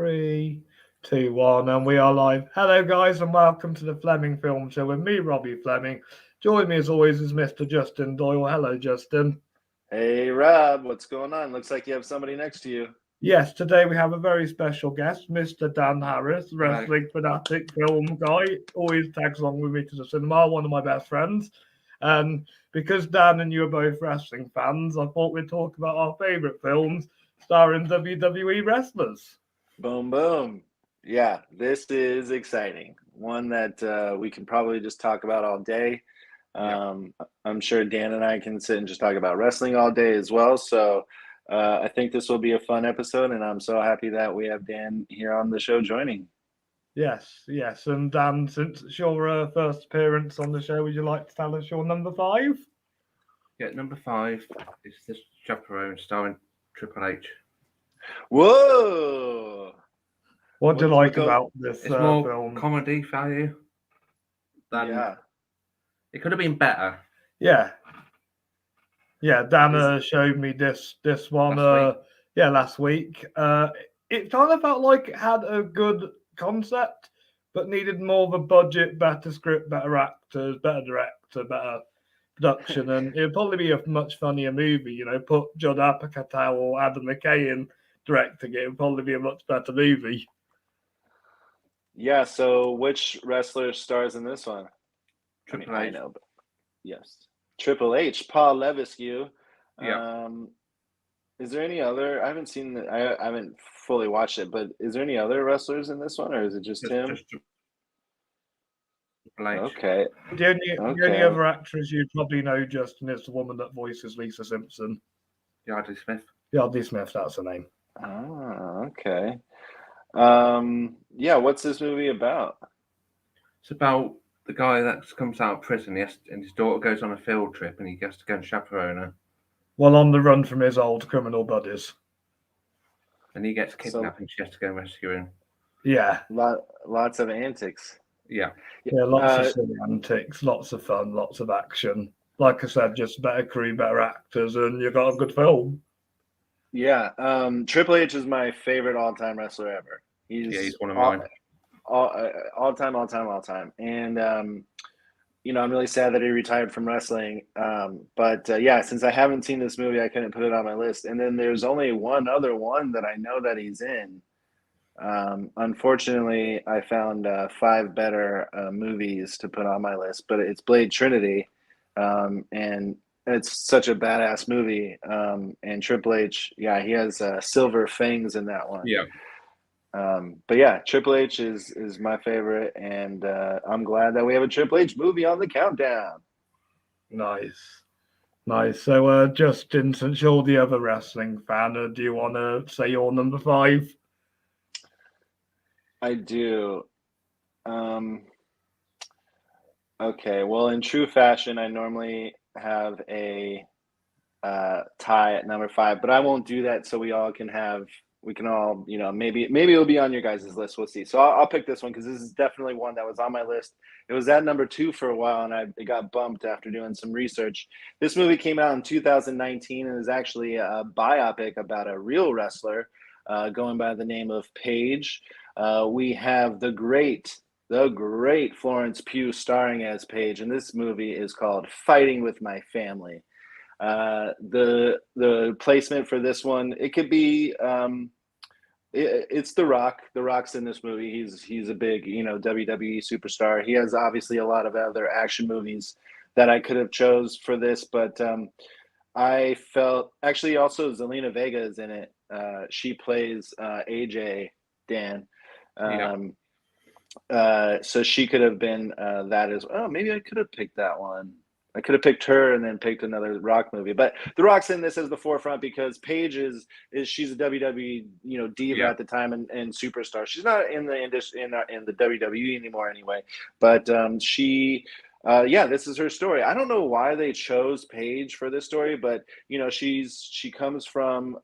Three, two, one, and we are live. Hello, guys, and welcome to the Fleming Film Show with me, Robbie Fleming. Join me as always is Mr. Justin Doyle. Hello, Justin. Hey, Rob, what's going on? Looks like you have somebody next to you. Yes, today we have a very special guest, Mr. Dan Harris, wrestling fanatic, film guy. Always tags along with me to the cinema, one of my best friends. And because Dan and you are both wrestling fans, I thought we'd talk about our favourite films starring WWE wrestlers. Boom, boom. Yeah, this is exciting. One that we can probably just talk about all day. I'm sure Dan and I can sit and just talk about wrestling all day as well. So I think this will be a fun episode, and I'm so happy that we have Dan here on the show joining. Yes. And Dan, since it's your first appearance on the show, would you like to tell us your number 5? Yeah, number 5 is this Chaperone starring Triple H. Whoa! What do you like about this it's more film? Comedy value than it could have been better. Yeah, Dan showed me this one last week. It kind of felt like it had a good concept, but needed more of a budget, better script, better actors, better director, better production, and it would probably be a much funnier movie. You know, put Judd Apatow or Adam McKay in directing it would probably be a much better movie. Yeah, so which wrestler stars in this one? Triple I H. know, but yes. Triple H, Paul Levesque. Yeah. Is there any other? I haven't seen I haven't fully watched it, but is there any other wrestlers in this one, or is it just him? Just Triple H. Okay. The only other actress you probably know, Justin, is the woman that voices Lisa Simpson. Yardley Smith. Yardley Smith, that's her name. Ah, okay. Yeah, what's this movie about? It's about the guy that comes out of prison, and his daughter goes on a field trip, and he has to go and chaperone her. Well, on the run from his old criminal buddies. And he gets kidnapped, and she has to go and rescue him. Yeah. Lots of antics. Yeah, lots of silly antics, lots of fun, lots of action. Like I said, just better crew, better actors, and you got a good film. Yeah, Triple H is my favorite all-time wrestler ever. He's one of mine. All time. And I'm really sad that he retired from wrestling. But since I haven't seen this movie, I couldn't put it on my list. And then there's only one other one that I know that he's in. Unfortunately, I found 5 better movies to put on my list, but it's Blade Trinity, and it's such a badass movie. And Triple H, he has silver fangs in that one. Yeah. But yeah, Triple H is my favorite, and I'm glad that we have a Triple H movie on the countdown. Nice. So, Justin, since you're the other wrestling fan, do you want to say your number 5? I do. Okay, well, in true fashion, I normally have a tie at number 5, but I won't do that so we can all, maybe it'll be on your guys' list. We'll see. So I'll pick this one because this is definitely one that was on my list. It was at number 2 for a while, and it got bumped after doing some research. This movie came out in 2019 and is actually a biopic about a real wrestler going by the name of Paige. We have the great Florence Pugh starring as Paige, and this movie is called Fighting with My Family. The placement for this one, it could be it's The Rock. The Rock's in this movie. He's a big WWE superstar. He has obviously a lot of other action movies that I could have chose for this, but I felt actually also Zelina Vega is in it. She plays AJ, Dan. So she could have been that as well. Oh, maybe I could have picked that one. I could have picked her and then picked another Rock movie, but The Rock's in this as the forefront because Paige she's a WWE diva at the time and superstar. She's not in the WWE anymore anyway, but she. This is her story. I don't know why they chose Paige for this story, but she comes from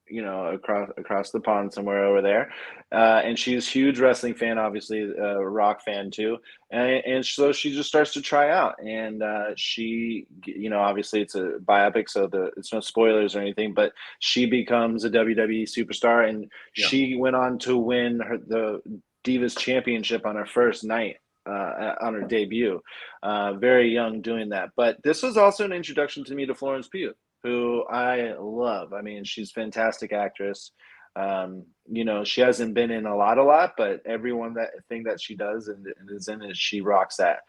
across the pond somewhere over there, and she's a huge wrestling fan, obviously a rock fan too, and so she just starts to try out, and she, obviously it's a biopic, so it's no spoilers or anything, but she becomes a WWE superstar, and she went on to win the Divas Championship on her first night. On her debut, very young doing that. But this was also an introduction to me to Florence Pugh, who I love. I mean, she's a fantastic actress. She hasn't been in a lot, but thing that she does and is in it, she rocks that.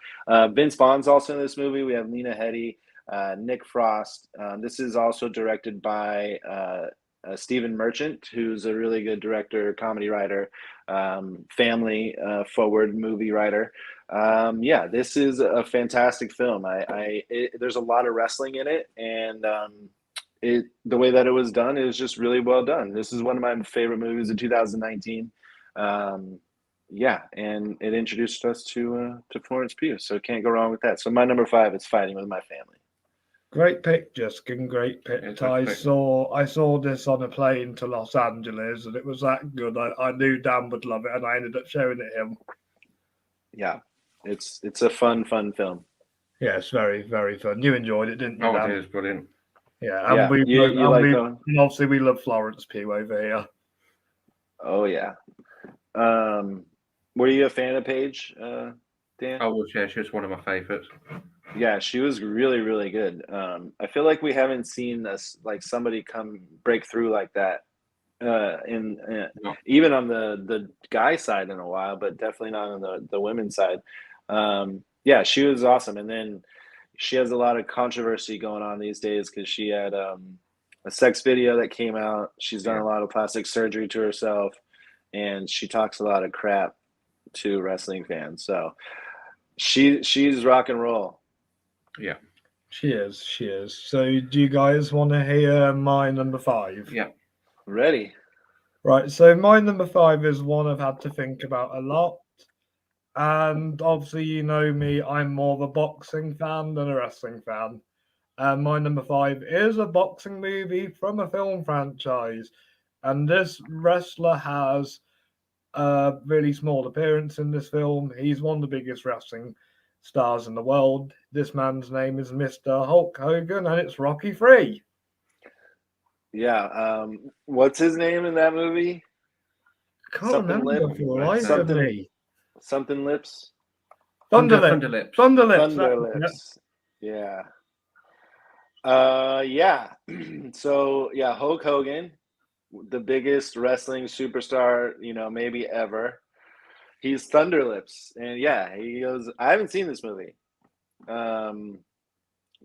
Vince Vaughn's also in this movie. We have Lena Headey, Nick Frost. This is also directed by Stephen Merchant, who's a really good director, comedy writer, family forward movie writer. This is a fantastic film. There's a lot of wrestling in it, and the way that it was done is just really well done. This is one of my favorite movies of 2019. And it introduced us to Florence Pugh, so can't go wrong with that. So my number 5 is Fighting with My Family. Great pick, Justin. Great pick. I saw this on a plane to Los Angeles, and it was that good. I knew Dan would love it, and I ended up showing it him. Yeah, it's a fun film. Yeah, it's very, very fun. You enjoyed it, didn't you, Dan? It is brilliant. Yeah, and obviously we love Florence Pugh over here. Oh yeah. Were you a fan of Paige, Dan? Oh, well, yeah, she was one of my favorites. Yeah, she was really, really good. I feel like we haven't seen somebody break through like that even on the guy side in a while, but definitely not on the women's side. She was awesome. And then she has a lot of controversy going on these days because she had a sex video that came out. She's done a lot of plastic surgery to herself, and she talks a lot of crap to wrestling fans. So she's rock and roll. Yeah. She is. So do you guys want to hear my number 5? Yeah. Ready. Right, so my number 5 is one I've had to think about a lot. And obviously, you know me, I'm more of a boxing fan than a wrestling fan. And my number 5 is a boxing movie from a film franchise. And this wrestler has a really small appearance in this film. He's one of the biggest wrestling stars in the world. This man's name is Mr. Hulk Hogan, and it's Rocky III. Yeah. What's his name in that movie? Can't remember for the life of me. Something Lips? Thunderlips. Thunderlips. Yeah. So, Hulk Hogan, the biggest wrestling superstar, maybe ever. He's Thunderlips. And he goes, I haven't seen this movie.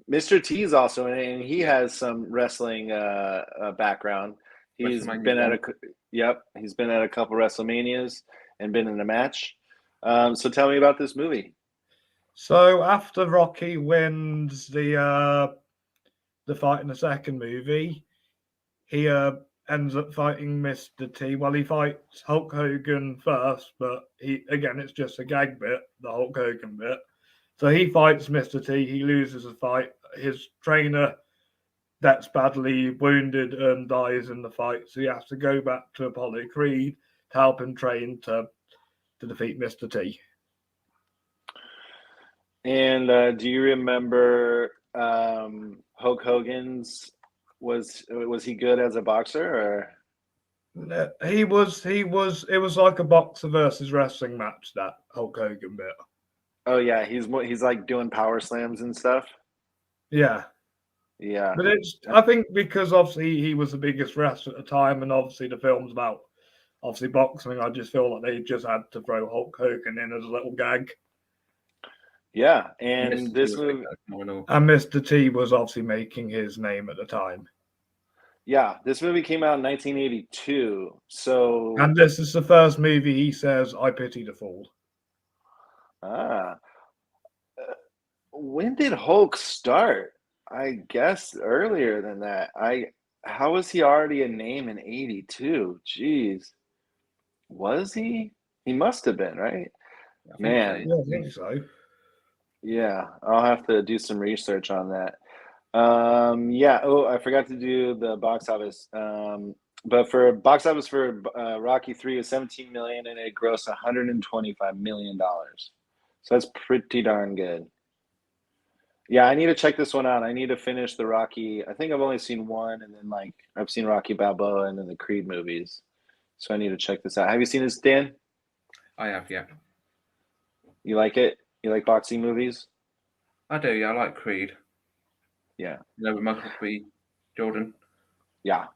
Mr. T's also in it, and he has some wrestling background. He's been at a couple WrestleManias and been in a match. So tell me about this movie. So after Rocky wins the fight in the second movie, he ends up fighting Mr. T. Well, he fights Hulk Hogan first, but it's just a gag bit, the Hulk Hogan bit. So he fights Mr. T. He loses the fight. His trainer gets badly wounded and dies in the fight. So he has to go back to Apollo Creed to help him train to defeat Mr. T. And do you remember Hulk Hogan's? Was he good as a boxer, or? No, he was. It was like a boxer versus wrestling match, that Hulk Hogan bit. Oh yeah, he's like doing power slams and stuff. Yeah. But I think because obviously he was the biggest wrestler at the time, and obviously the film's about boxing. I just feel like they just had to throw Hulk Hogan in as a little gag. Yeah, and this movie, and Mr. T was obviously making his name at the time. Yeah, this movie came out in 1982. So, and this is the first movie he says, "I pity the fool." When did Hulk start? I guess earlier than that. How was he already a name in 82? Jeez. Was he? He must have been, right? Man. Yeah, I think so. Yeah, I'll have to do some research on that. Oh, I forgot to do the box office. But for box office for Rocky 3 is 17 million, and it grossed 125 million dollars. So that's pretty darn good. Yeah, I need to check this one out. I need to finish the Rocky. I think I've only seen one, and then like I've seen Rocky Balboa and then the Creed movies. So I need to check this out. Have you seen this, Dan? I have, yeah. You like it? You like boxing movies? I do, yeah. I like Creed. Yeah. With Michael B. Jordan. Yeah.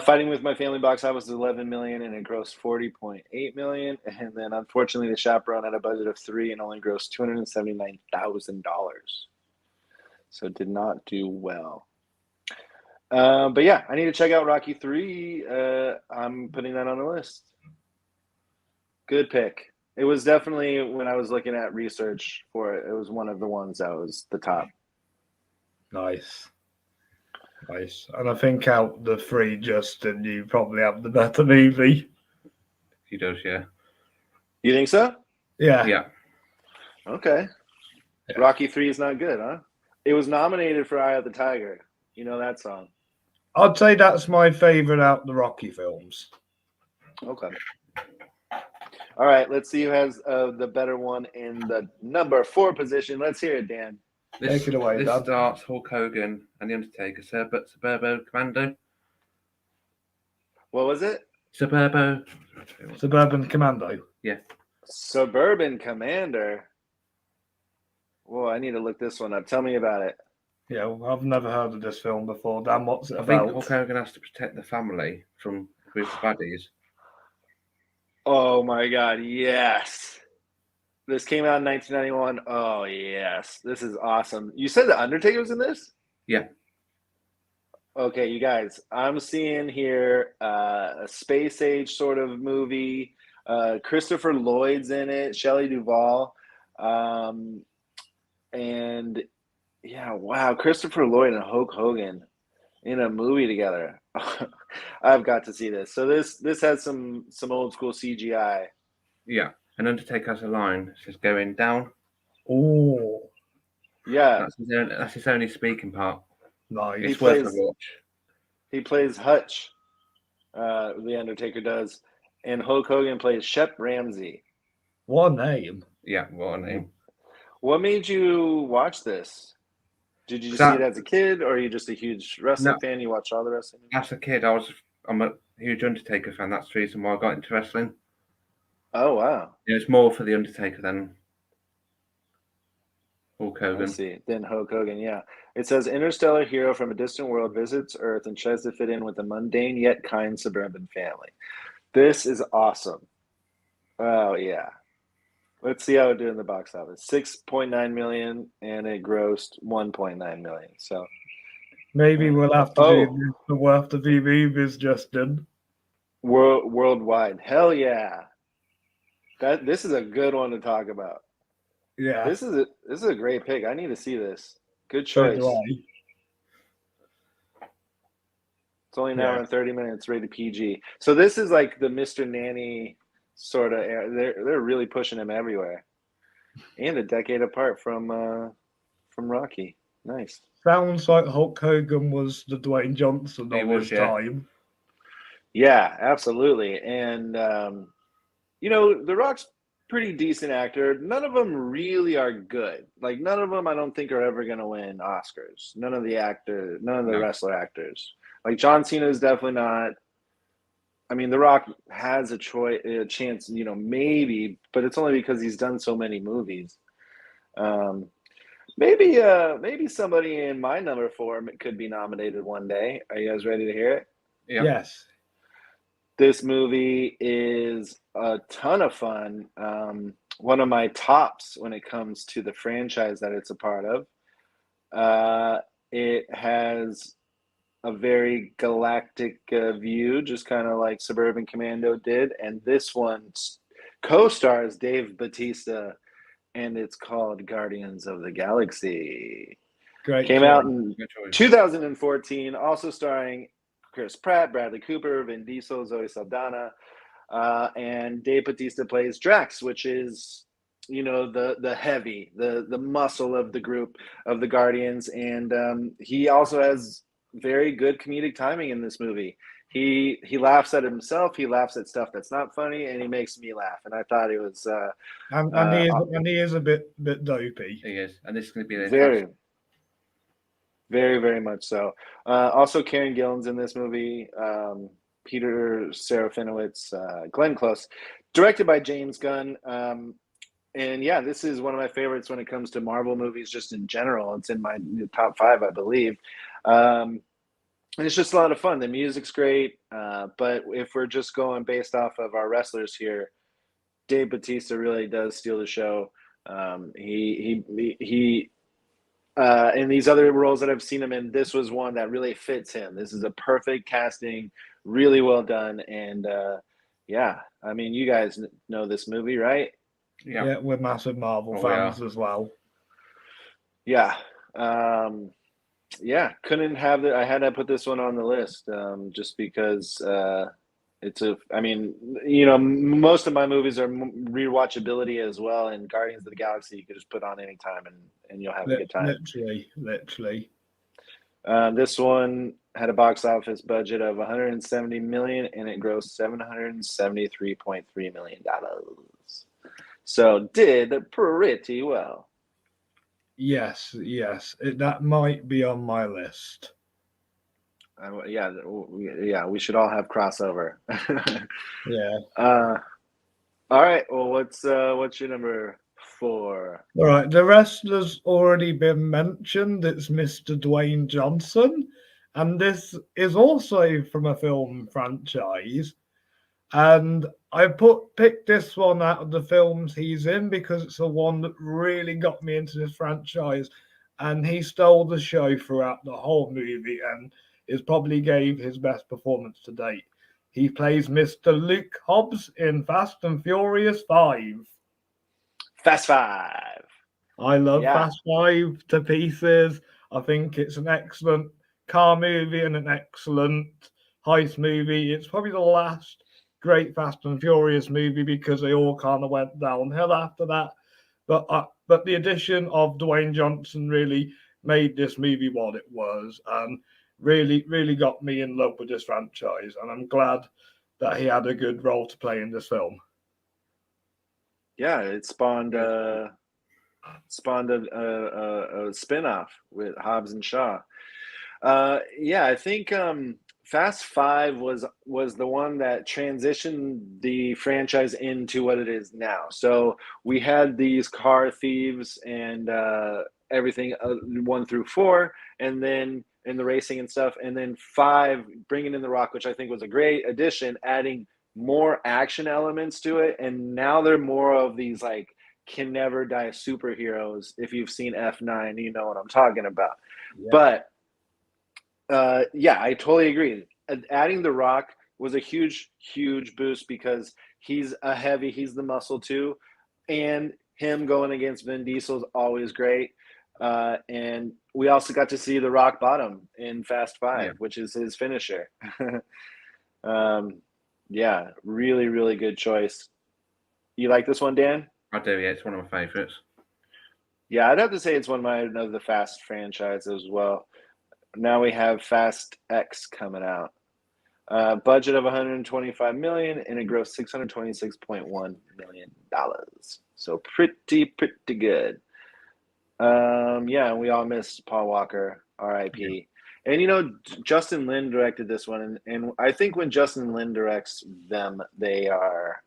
Fighting with My Family box office was 11 million, and it grossed 40.8 million. And then unfortunately, The Chaperone had a budget of 3 and only grossed $279,000. So it did not do well. But yeah, I need to check out Rocky 3. I'm putting that on the list. Good pick. It was definitely, when I was looking at research for it, it was one of the ones that was the top. Nice. And I think out the three, Justin, you probably have the better movie. He does, yeah. You think so? Yeah. Yeah. Okay. Yeah. Rocky 3 is not good, huh? It was nominated for Eye of the Tiger. You know that song? I'd say that's my favorite out of the Rocky films. Okay. All right, let's see who has the better one in the number 4 position. Let's hear it, Dan. Take it away, This Dad. starts Hulk Hogan and The Undertaker, Suburban Commando. What was it? Suburban Commando. Yeah. Suburban Commander. Whoa, I need to look this one up. Tell me about it. Yeah, well, I've never heard of this film before. Dan, what's it about? I think Hulk Hogan has to protect the family from a group of baddies. Oh my God, yes. This came out in 1991. Oh, yes. This is awesome. You said The Undertaker was in this? Yeah. Okay, you guys, I'm seeing here a space age sort of movie. Christopher Lloyd's in it, Shelley Duvall. And yeah, wow, Christopher Lloyd and Hulk Hogan in a movie together. I've got to see this. So this has some old school CGI. Yeah. And Undertaker has a line that says going down. Oh. Yeah. That's his only speaking part. Nice. It's worth a watch. He plays Hutch, The Undertaker does, and Hulk Hogan plays Shep Ramsey. What a name. Yeah, what a name. What made you watch this? Did you see it as a kid, or are you just a huge wrestling fan? You watch all the wrestling? As a kid, I'm a huge Undertaker fan. That's the reason why I got into wrestling. Oh, wow. It's more for The Undertaker than Hulk Hogan. I see. Then Hulk Hogan, yeah. It says, interstellar hero from a distant world visits Earth and tries to fit in with a mundane yet kind suburban family. This is awesome. Oh, yeah. Let's see how it did in the box office. 6.9 million, and it grossed 1.9 million. So maybe we'll have to do this for Worth the V movies, Justin. Worldwide. Hell yeah. This is a good one to talk about. Yeah. This is a great pick. I need to see this. Good choice. So do I. It's only an hour and 30 minutes, rated PG. So this is like the Mr. Nanny sort of era. They're really pushing him everywhere. And a decade apart from Rocky. Nice. Sounds like Hulk Hogan was the Dwayne Johnson of his time. Yeah, absolutely. And The Rock's pretty decent actor. None of them really are good. Like none of them I don't think are ever going to win Oscars. None of the wrestler actors. Like John Cena is definitely not. I mean, The Rock has a chance, maybe, but it's only because he's done so many movies. Maybe somebody in my number 4 could be nominated one day. Are you guys ready to hear it? Yeah. Yes. This movie is a ton of fun. One of my tops when it comes to the franchise that it's a part of. It has a very galactic view, just kind of like Suburban Commando did. And this one co-stars Dave Bautista, and it's called Guardians of the Galaxy. Great. Came out in 2014, also starring Chris Pratt, Bradley Cooper, Vin Diesel, Zoe Saldana, and Dave Bautista plays Drax, which is, the heavy, the muscle of the group of the Guardians, and he also has very good comedic timing in this movie. he laughs at himself. He laughs at stuff that's not funny, and he makes me laugh. And I thought it was and he is a bit dopey. He is, and this is going to be the very, very, very much so. Also, Karen Gillan's in this movie. Peter Serafinowicz, Glenn Close, directed by James Gunn. And yeah, this is one of my favorites when it comes to Marvel movies, just in general. It's in my top 5, I believe. And it's just a lot of fun. The music's great. But if we're just going based off of our wrestlers here, Dave Bautista really does steal the show. He in these other roles that I've seen him in, this was one that really fits him. This is a perfect casting, really well done. And yeah, I mean, you guys know this movie, right? Yeah, we're massive Marvel fans as well. Yeah. Yeah, couldn't have it. I had to put this one on the list just because I mean, you know, most of my movies are rewatchability as well. And Guardians of the Galaxy, you could just put on anytime and you'll have a good time. Literally. This one had a box office budget of $170 million and it grossed $773.3 million. So did pretty well. Yes, that might be on my list. Yeah, we should all have crossover. Yeah. All right. Well, what's your number 4? All right. The wrestler's already been mentioned. It's Mr. Dwayne Johnson, and this is also from a film franchise. And I picked this one out of the films he's in because it's the one that really got me into this franchise, and he stole the show throughout the whole movie and is probably gave his best performance to date. He plays Mr. Luke Hobbs in Fast and Furious 5. Fast 5. I love Fast 5 to pieces. I think it's an excellent car movie and an excellent heist movie. It's probably the last great Fast and Furious movie because they all kind of went downhill after that. But the addition of Dwayne Johnson really made this movie what it was, and really got me in love with this franchise. And I'm glad that he had a good role to play in this film. Yeah, it spawned a spin-off with Hobbs and Shaw. Yeah, I think Fast 5 was the one that transitioned the franchise into what it is now. So we had these car thieves and everything 1 through 4, and then in the racing and stuff, and then 5 bringing in The Rock, which I think was a great addition, adding more action elements to it. And now they're more of these like can never die superheroes. If you've seen F9, you know what I'm talking about. Yeah. But yeah, I totally agree. Adding The Rock was a huge boost because he's the muscle too. And him going against Vin Diesel is always great. And we also got to see The Rock bottom in Fast 5, which is his finisher. Yeah, really good choice. You like this one, Dan? I do, yeah. It's one of my favorites. Yeah, I'd have to say it's one of the Fast franchise as well. Now we have Fast X coming out. Budget of $125 million, and it grossed $626.1 million. So pretty good. Yeah, we all miss Paul Walker, R.I.P. Yeah. And you know, Justin Lin directed this one, and I think when Justin Lin directs them, they are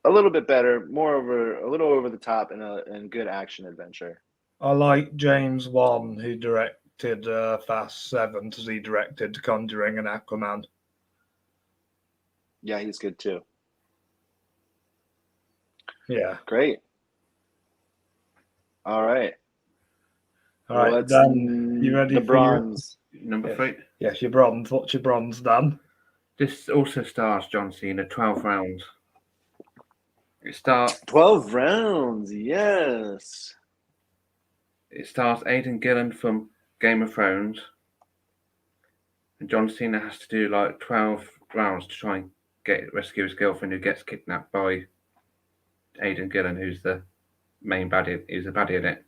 a little bit better, a little over the top, and good action adventure. I like James Wan, who directed Fast 7, because he directed Conjuring and Aquaman. Yeah, he's good too. Yeah. Great. All right. All right, Dan, you ready the for bronze? Number 3? Yes, your bronze. What's your bronze, Dan? This also stars John Cena, 12 rounds. It stars 12 rounds, yes. It stars Aidan Gillen from Game of Thrones. And John Cena has to do like 12 rounds to try and rescue his girlfriend who gets kidnapped by Aidan Gillen, who's the main baddie. He's a baddie in it.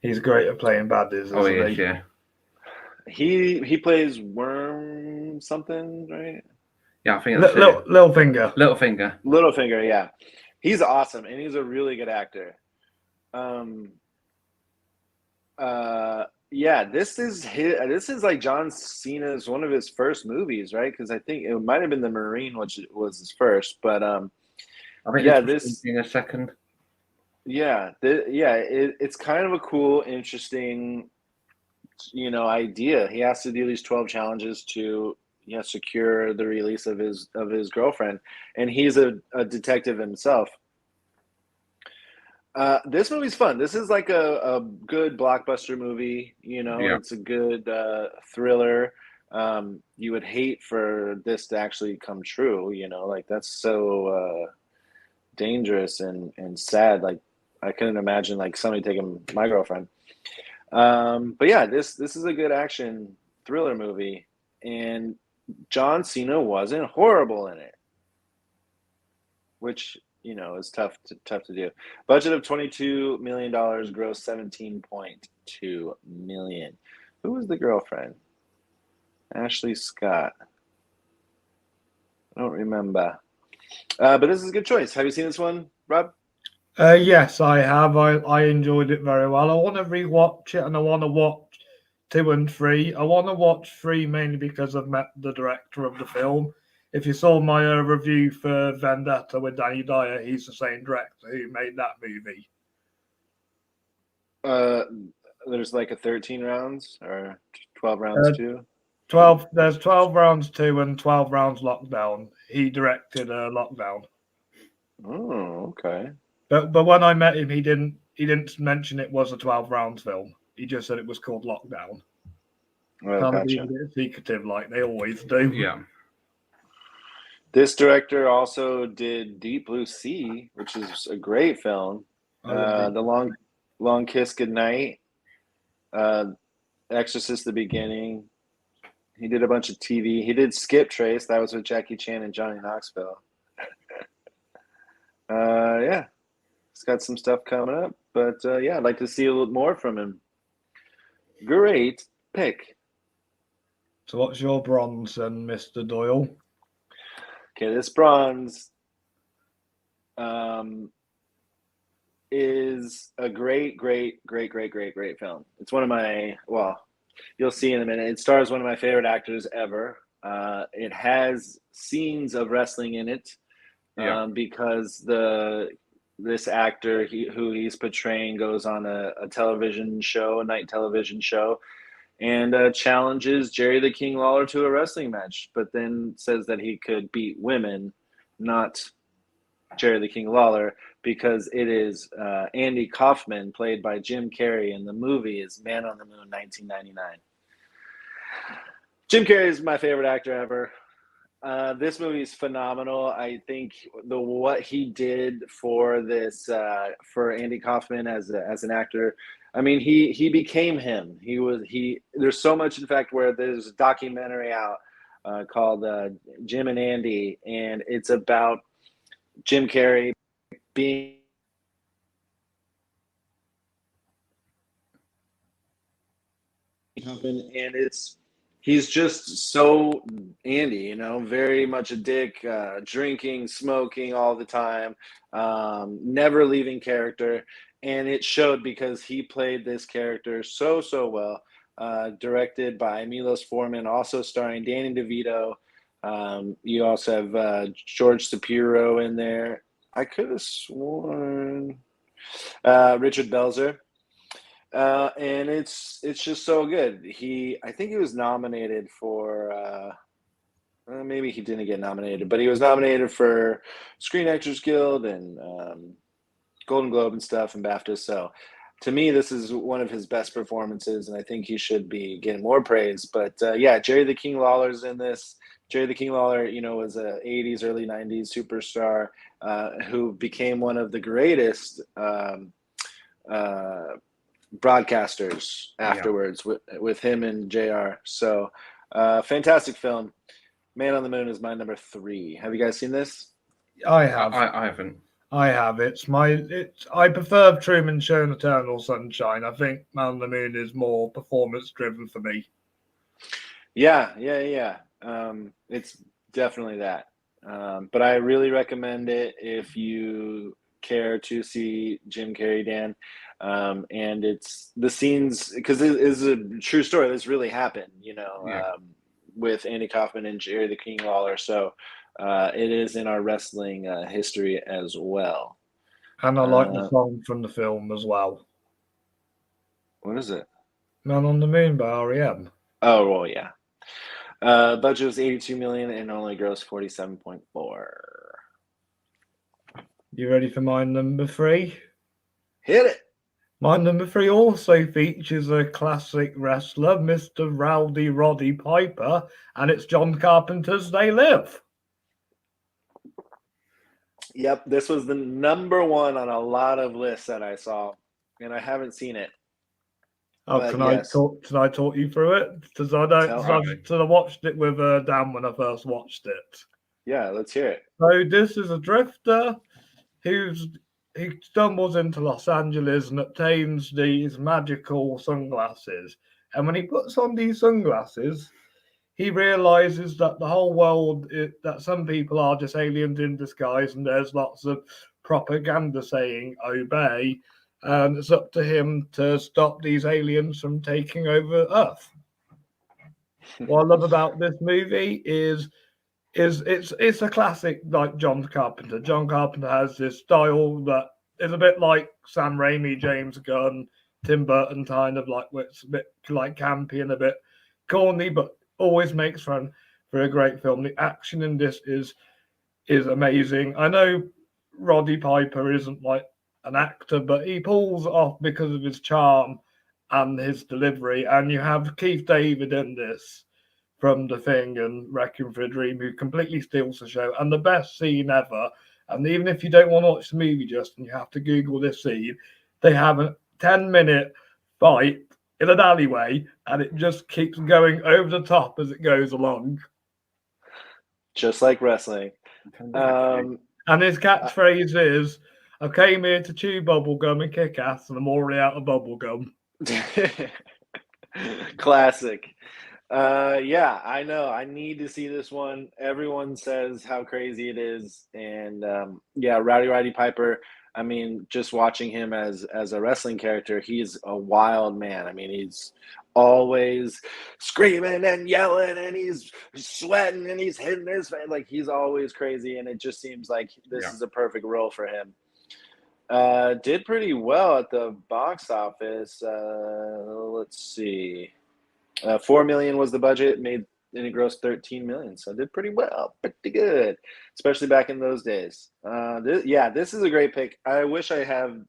He's great at playing baddies, isn't he is, yeah. He plays Worm something, right? Yeah, I think that's it. Littlefinger. Littlefinger, yeah. He's awesome, and he's a really good actor. Yeah, this is like John Cena's one of his first movies, right? Because I think it might have been The Marine, which was his first, but I think yeah, this in a second. yeah, it's kind of a cool, interesting, idea. He has to do these 12 challenges to secure the release of his girlfriend, and he's a detective himself. This movie's fun. This is like a good blockbuster movie. It's a good thriller. You would hate for this to actually come true. Like that's so dangerous and sad. Like I couldn't imagine like somebody taking my girlfriend. But yeah, this is a good action thriller movie, and John Cena wasn't horrible in it, which is tough to do. Budget of $22 million, gross $17.2 million. Who was the girlfriend? Ashley Scott. I don't remember. But this is a good choice. Have you seen this one, Rob? Yes, I have. I enjoyed it very well. I want to rewatch it, and I want to watch 2 and 3. I want to watch 3 mainly because I've met the director of the film. If you saw my review for Vendetta with Danny Dyer, he's the same director who made that movie. There's like a 13 rounds or 12 rounds too? 12. There's 12 rounds 2 and 12 rounds Lockdown. He directed Lockdown. Oh, okay. But when I met him, he didn't mention it was a 12 rounds film. He just said it was called Lockdown. Well, Kind of gotcha. being a bit secretive, like they always do. Yeah. This director also did Deep Blue Sea, which is a great film. The Long Kiss Goodnight, Exorcist: The Beginning. He did a bunch of TV. He did Skip Trace. That was with Jackie Chan and Johnny Knoxville. Yeah, he's got some stuff coming up. But yeah, I'd like to see a little more from him. Great pick. So what's your bronze then, Mr. Doyle? Okay, this bronze is a great film. It's one of my, you'll see in a minute. It stars one of my favorite actors ever. It has scenes of wrestling in it because this actor who he's portraying goes on a television show, a night television show, and challenges Jerry the King Lawler to a wrestling match, but then says that he could beat women, not Jerry the King Lawler, because it is Andy Kaufman, played by Jim Carrey, and the movie is Man on the Moon, 1999. Jim Carrey is my favorite actor ever. This movie is phenomenal. I think what he did for this for Andy Kaufman as an actor. I mean, he became him. There's so much, in fact, where there's a documentary out called Jim and Andy, and it's about Jim Carrey being and he's just so Andy, very much a dick, drinking, smoking all the time, never leaving character. And it showed because he played this character so well, directed by Milos Forman, also starring Danny DeVito. You also have George Shapiro in there. I could have sworn Richard Belzer. And it's just so good. I think he was nominated for maybe he didn't get nominated, but he was nominated for Screen Actors Guild and Golden Globe and stuff and BAFTA. So to me, this is one of his best performances, and I think he should be getting more praise. But yeah, Jerry the King Lawler's in this. Jerry the King Lawler, was a 80s, early 90s superstar who became one of the greatest broadcasters afterwards with him and JR. So fantastic film. Man on the Moon is my number 3. Have you guys seen this? I have. I haven't. I have. I prefer Truman Show and Eternal Sunshine. I think Man on the Moon is more performance driven for me. Yeah. It's definitely that. But I really recommend it if you care to see Jim Carrey, Dan. And it's the scenes, because it is a true story. This really happened, Yeah. with Andy Kaufman and Jerry the King Lawler. So it is in our wrestling history as well. And I like the song from the film as well. What is it? Man on the Moon by REM. Oh, well, yeah. Budget was 82 million and only grossed 47.4. You ready for my number 3? Hit it. My number 3 also features a classic wrestler, Mr. Rowdy Roddy Piper, and it's John Carpenter's They Live. Yep, this was the number 1 on a lot of lists that I saw, and I haven't seen it. Oh, can I talk you through it? Because I watched it with Dan when I first watched it. Yeah, let's hear it. So this is a drifter he stumbles into Los Angeles and obtains these magical sunglasses. And when he puts on these sunglasses, he realizes that the whole world, that some people are just aliens in disguise, and there's lots of propaganda saying obey. And it's up to him to stop these aliens from taking over Earth. What I love about this movie is it's a classic like John Carpenter. John Carpenter has this style that is a bit like Sam Raimi, James Gunn, Tim Burton, kind of like, where it's a bit like campy and a bit corny, but always makes for a great film. The action in this is amazing. I know Roddy Piper isn't like an actor, but he pulls off because of his charm and his delivery. And you have Keith David in this from The Thing and Requiem for a Dream, who completely steals the show. And the best scene ever, and even if you don't want to watch the movie, Justin, you have to Google this scene. They have a 10-minute fight in an alleyway, and it just keeps going over the top as it goes along. Just like wrestling. And his catchphrase is, I came here to chew bubblegum and kick ass, and I'm already out of bubblegum. Classic. Yeah, I know. I need to see this one. Everyone says how crazy it is. And yeah, Rowdy Roddy Piper, I mean, just watching him as a wrestling character, he's a wild man. I mean, he's always screaming and yelling, and he's sweating, and he's hitting his face. Like, he's always crazy, and it just seems like this is a perfect role for him. Did pretty well at the box office. Let's see. 4 million was the budget, and it grossed 13 million. So it did pretty well, pretty good, especially back in those days. This is a great pick. I wish I had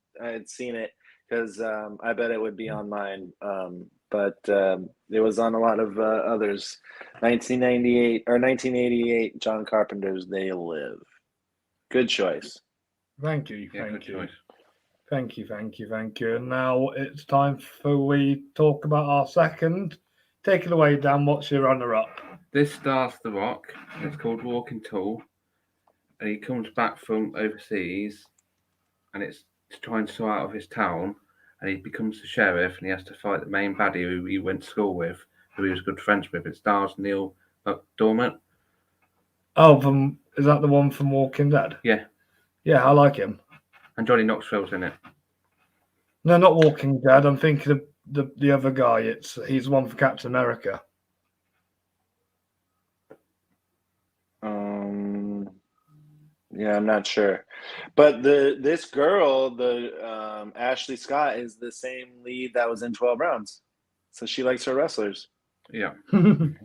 seen it, because I bet it would be on mine. But it was on a lot of others. 1988, John Carpenter's They Live. Good choice. Thank you. Thank you. Thank you. And now it's time for we talk about our second. Take it away, Dan. What's your runner-up? This stars The Rock, and it's called Walking Tall. And he comes back from overseas, and it's to try and sort out of his town. And he becomes the sheriff, and he has to fight the main baddie who he went to school with, who he was good friends with. It stars Neil McDormand. Oh, is that the one from Walking Dead? Yeah. Yeah, I like him. And Johnny Knoxville's in it. No, not Walking Dead. I'm thinking of the other guy. He's the one for Captain America. Yeah, I'm not sure, but this girl, Ashley Scott, is the same lead that was in 12 Rounds, so she likes her wrestlers. Yeah. No,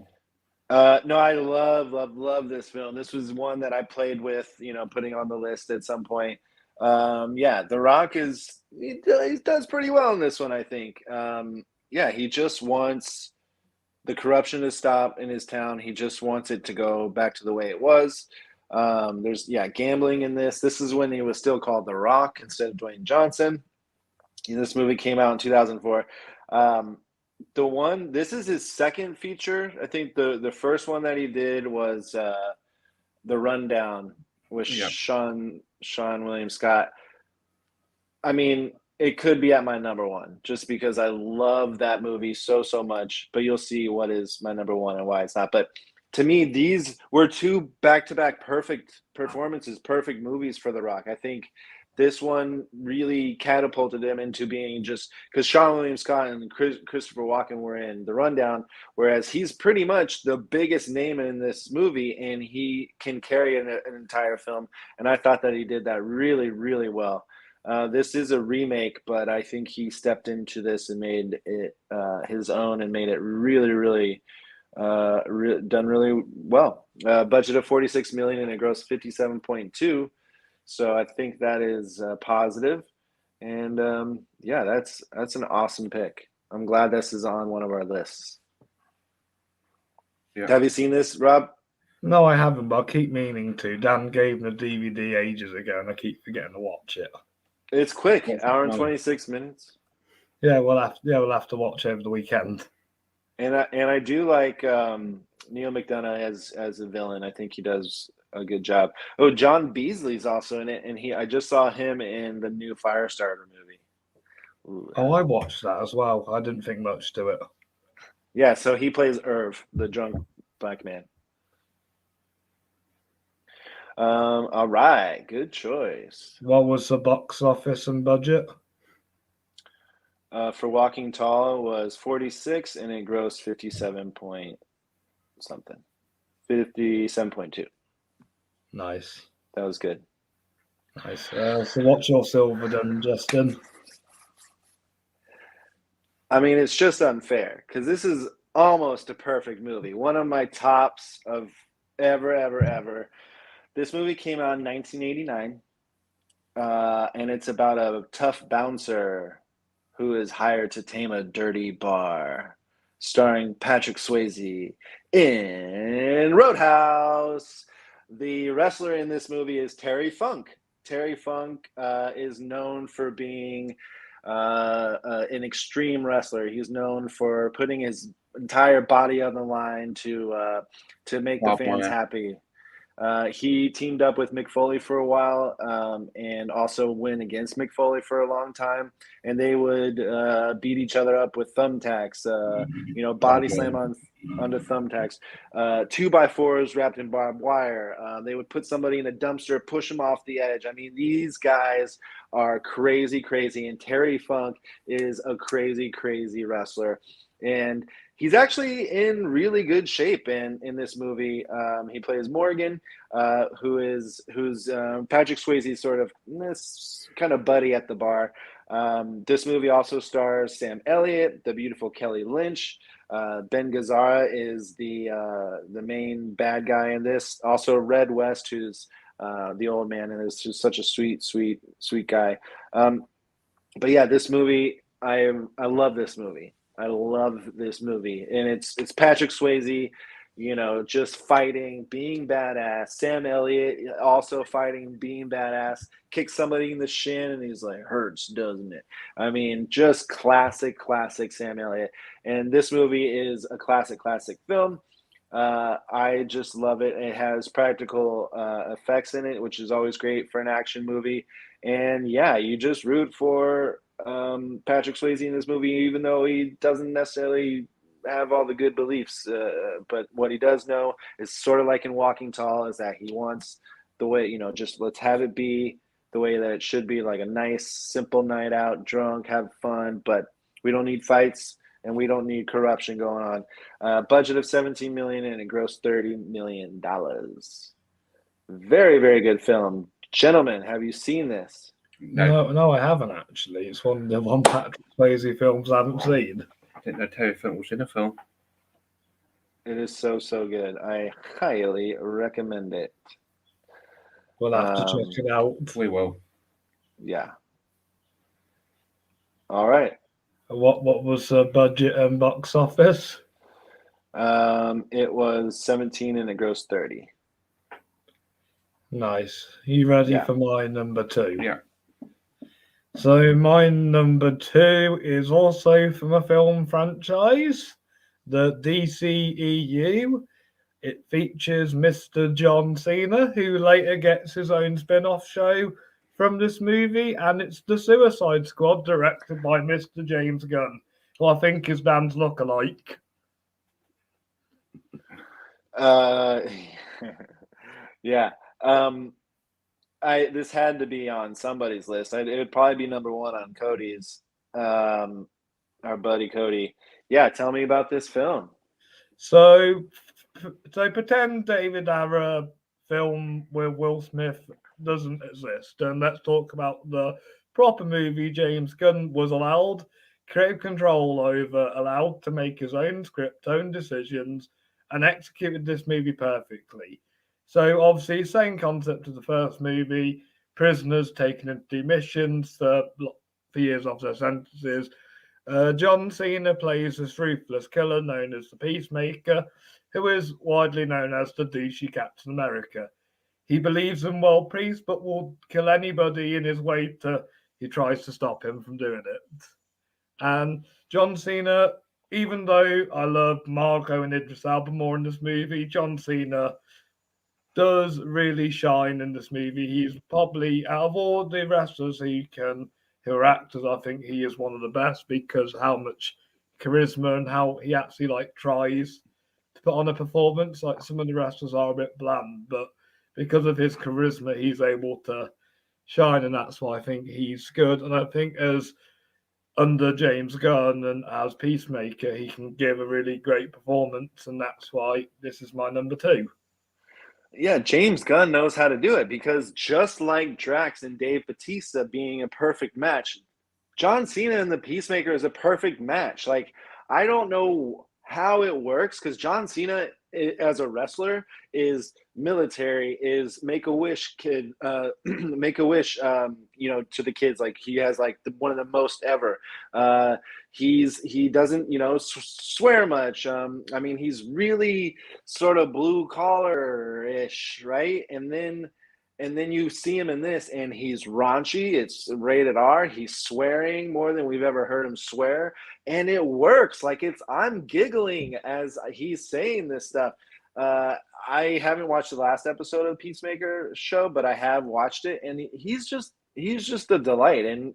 I love this film. This was one that I played with, putting on the list at some point. The Rock he does pretty well in this one, I think. He just wants the corruption to stop in his town. He just wants it to go back to the way it was. There's gambling in this. This is when he was still called The Rock instead of Dwayne Johnson. This movie came out in 2004. This is his second feature. I think the first one that he did was The Rundown with Sean William Scott. I mean, it could be at my number one just because I love that movie so much, but you'll see what is my number one and why it's not. But to me, these were two back-to-back perfect performances, perfect movies for The Rock. I think this one really catapulted him into being just because Sean William Scott and Christopher Walken were in The Rundown, whereas he's pretty much the biggest name in this movie, and he can carry an entire film. And I thought that he did that really, really well. This is a remake, but I think he stepped into this and made it his own and made it really, really done really well. Budget of 46 million and it grossed 57.2. So I think that is positive. And yeah, that's an awesome pick. I'm glad this is on one of our lists. Yeah. Have you seen this, Rob? No, I haven't, but I keep meaning to. Dan gave me the DVD ages ago, and I keep forgetting to watch it. It's quick, hour and 26 minutes. Yeah, we'll have to watch over the weekend. And I do like Neil McDonough as a villain. I think he does a good job. Oh, John Beasley's also in it, and I just saw him in the new Firestarter movie. Ooh. Oh, I watched that as well. I didn't think much to it. Yeah, so he plays Irv, the drunk black man. All right, good choice. What was the box office and budget? For Walking Tall was 46, and it grossed 57.2. Nice. That was good. Nice. So what's your silver done, Justin? I mean, it's just unfair because this is almost a perfect movie. One of my tops of ever. This movie came out in 1989, and it's about a tough bouncer who is hired to tame a dirty bar, starring Patrick Swayze in Roadhouse. The wrestler in this movie is Terry Funk. Terry Funk is known for being an extreme wrestler. He's known for putting his entire body on the line to make the fans happy. He teamed up with Mick Foley for a while and also went against Mick Foley for a long time. And they would beat each other up with thumbtacks, body slam onto thumbtacks, 2x4s wrapped in barbed wire. They would put somebody in a dumpster, push them off the edge. I mean, these guys are crazy. And Terry Funk is a crazy wrestler. And he's actually in really good shape in this movie. He plays Morgan, who's Patrick Swayze's sort of this kind of buddy at the bar. This movie also stars Sam Elliott, the beautiful Kelly Lynch. Ben Gazzara is the main bad guy in this. Also Red West, who's the old man, and is just such a sweet guy. But yeah, this movie, I love this movie. I love this movie, and it's Patrick Swayze, just fighting, being badass. Sam Elliott also fighting, being badass. Kicks somebody in the shin, and he's like, "Hurts, doesn't it?" I mean, just classic Sam Elliott. And this movie is a classic film. I just love it. It has practical effects in it, which is always great for an action movie. And yeah, you just root for Patrick Swayze in this movie, even though he doesn't necessarily have all the good beliefs. But what he does know is sort of like in Walking Tall, is that he wants the way, just let's have it be the way that it should be, like a nice, simple night out, drunk, have fun, but we don't need fights and we don't need corruption going on. Budget of $17 million and it grossed $30 million. Very good film. Gentlemen, have you seen this? No, I haven't actually. It's one of the Patrick Swayze films I haven't seen. I didn't know Terry Funk was in a film. It is so good. I highly recommend it. We'll have to check it out. We will. Yeah. All right. What was the budget and box office? It was 17 and it grossed 30. Nice. You ready for my number 2? Yeah. So my number 2 is also from a film franchise, the DCEU. It features Mr. John Cena, who later gets his own spin-off show from this movie, and it's The Suicide Squad, directed by Mr. James Gunn, who I think is Dan's lookalike. Yeah. This had to be on somebody's list. It would probably be number one on Cody's. Our buddy Cody. Yeah, tell me about this film. So pretend David Arra film with Will Smith doesn't exist, and let's talk about the proper movie James Gunn was allowed creative control over, allowed to make his own script, own decisions, and executed this movie perfectly. So obviously, same concept as the first movie: prisoners taken into do missions for years of their sentences. John Cena plays this ruthless killer known as the Peacemaker, who is widely known as the douchey Captain America. He believes in world peace, but will kill anybody in his way he tries to stop him from doing it. And John Cena, even though I love Margot and Idris Elba more in this movie, John Cena does really shine in this movie. He's probably, out of all the wrestlers who are actors, I think he is one of the best because how much charisma and how he actually tries to put on a performance. Like some of the wrestlers are a bit bland, but because of his charisma, he's able to shine, and that's why I think he's good. And I think as under James Gunn and as Peacemaker, he can give a really great performance, and that's why this is my number two. Yeah, James Gunn knows how to do it because just like Drax and Dave Bautista being a perfect match, John Cena and the Peacemaker is a perfect match. Like, I don't know how it works because John Cena as a wrestler is military, is Make-A-Wish kid, Make-A-Wish, to the kids. Like, he has one of the most ever. He doesn't, swear much. I mean, he's really sort of blue collar ish, right? And then you see him in this, and he's raunchy. It's rated R. He's swearing more than we've ever heard him swear, and it works. I'm giggling as he's saying this stuff. I haven't watched the last episode of the Peacemaker show, but I have watched it, and he's just a delight. And